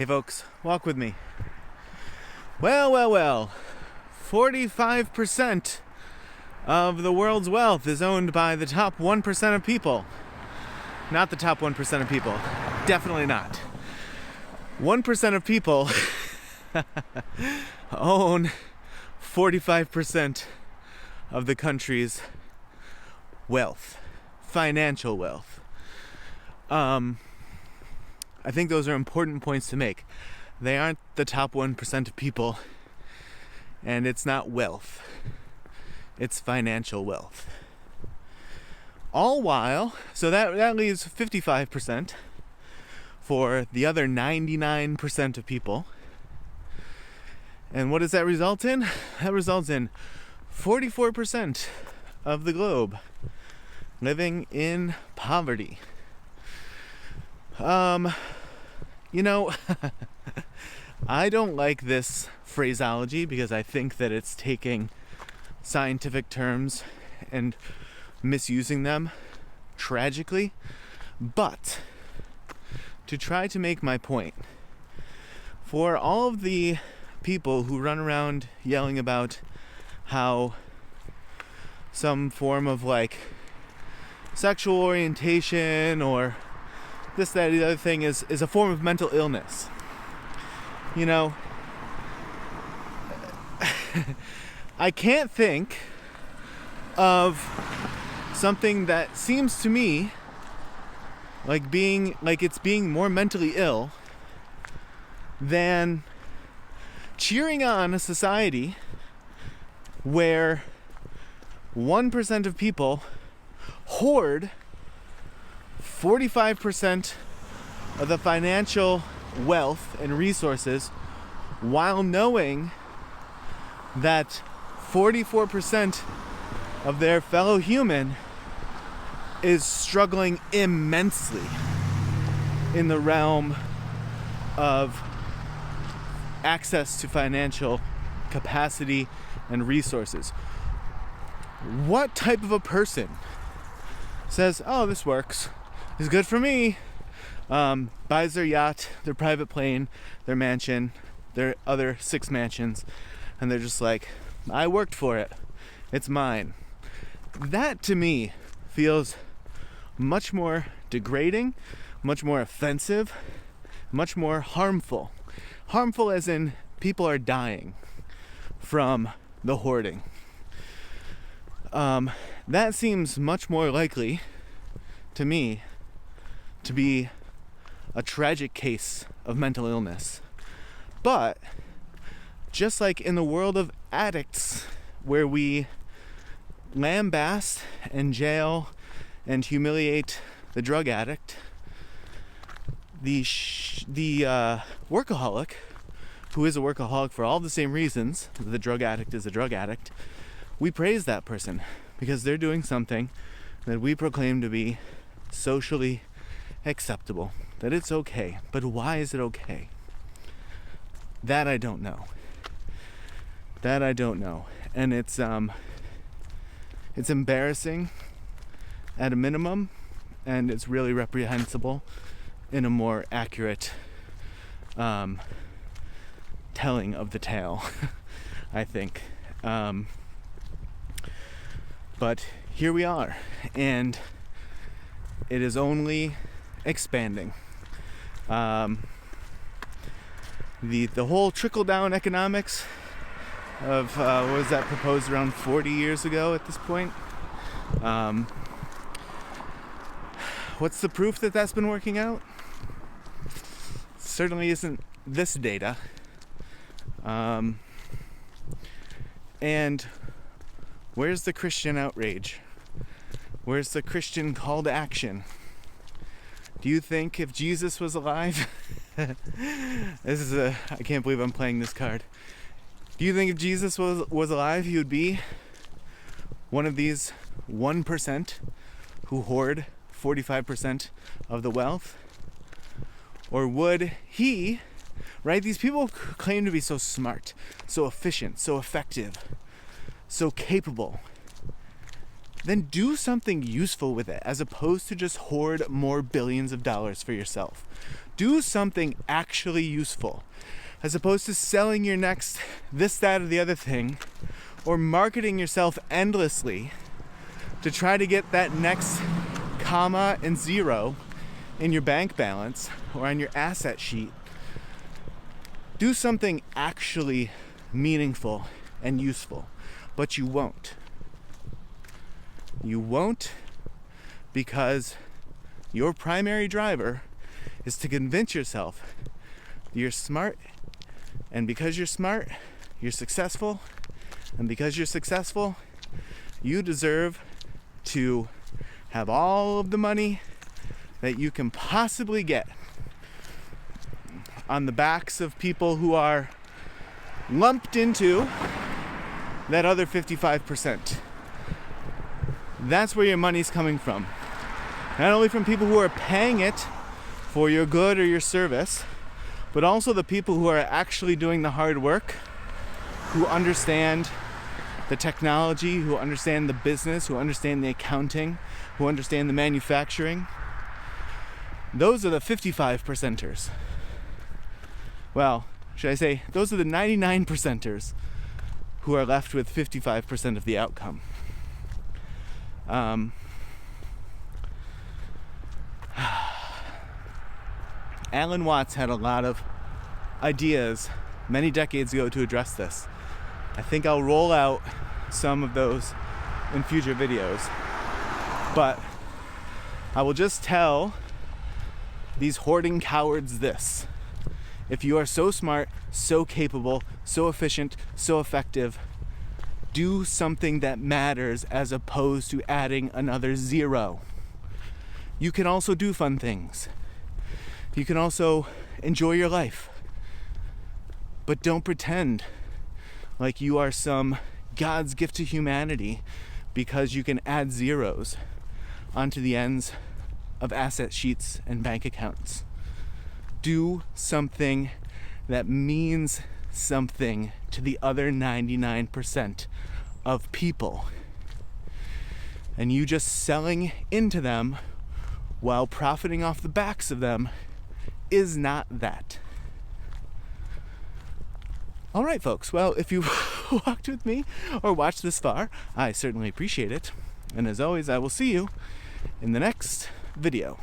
Hey folks, walk with me. Well. 45% of the world's wealth is owned by the top 1% of people. Not the top 1% of people. Definitely not. 1% of people own 45% of the country's wealth. Financial wealth. I think those are important points to make. They aren't the top 1% of people, and it's not wealth. It's financial wealth. All while, so that leaves 55% for the other 99% of people. And what does that result in? That results in 44% of the globe living in poverty. I don't like this phraseology because I think that it's taking scientific terms and misusing them tragically. But to try to make my point, for all of the people who run around yelling about how some form of sexual orientation or this, that, the other thing is a form of mental illness. I can't think of something that seems to me like it's being more mentally ill than cheering on a society where 1% of people hoard 45% of the financial wealth and resources while knowing that 44% of their fellow human is struggling immensely in the realm of access to financial capacity and resources. What type of a person says, oh, this works, it's good for me, buys their yacht, their private plane, their mansion, their other 6 mansions, and they're just like, I worked for it, it's mine. That to me feels much more degrading, much more offensive, much more harmful. Harmful as in people are dying from the hoarding. That seems much more likely to me to be a tragic case of mental illness. But just like in the world of addicts, where we lambaste and jail and humiliate the drug addict, the workaholic, who is a workaholic for all the same reasons that the drug addict is a drug addict, we praise that person because they're doing something that we proclaim to be socially acceptable, that it's okay. But why is it okay? That I don't know. And it's embarrassing at a minimum, and it's really reprehensible in a more accurate telling of the tale, I think. But here we are, and it is only expanding. The whole trickle-down economics of what was that proposed around 40 years ago at this point? What's the proof that that's been working out? Certainly isn't this data. And where's the Christian outrage? Where's the Christian call to action? Do you think if Jesus was alive, I can't believe I'm playing this card. Do you think if Jesus was alive, he would be one of these 1% who hoard 45% of the wealth? Or would he, right? These people claim to be so smart, so efficient, so effective, so capable. Then do something useful with it, as opposed to just hoard more billions of dollars for yourself. Do something actually useful, as opposed to selling your next this, that, or the other thing, or marketing yourself endlessly to try to get that next comma and zero in your bank balance or on your asset sheet. Do something actually meaningful and useful, but you won't. You won't because your primary driver is to convince yourself you're smart, and because you're smart, you're successful, and because you're successful, you deserve to have all of the money that you can possibly get on the backs of people who are lumped into that other 55%. That's where your money's coming from. Not only from people who are paying it for your good or your service, but also the people who are actually doing the hard work, who understand the technology, who understand the business, who understand the accounting, who understand the manufacturing. Those are the 55%ers. Well, should I say, those are the 99%ers who are left with 55% of the outcome. Alan Watts had a lot of ideas many decades ago to address this. I think I'll roll out some of those in future videos. But I will just tell these hoarding cowards this. If you are so smart, so capable, so efficient, so effective, do something that matters as opposed to adding another zero. You can also do fun things. You can also enjoy your life. But don't pretend like you are some God's gift to humanity because you can add zeros onto the ends of asset sheets and bank accounts. Do something that means something to the other 99% of people. And you just selling into them while profiting off the backs of them is not that. All right, folks. Well, if you walked with me or watched this far, I certainly appreciate it. And as always, I will see you in the next video.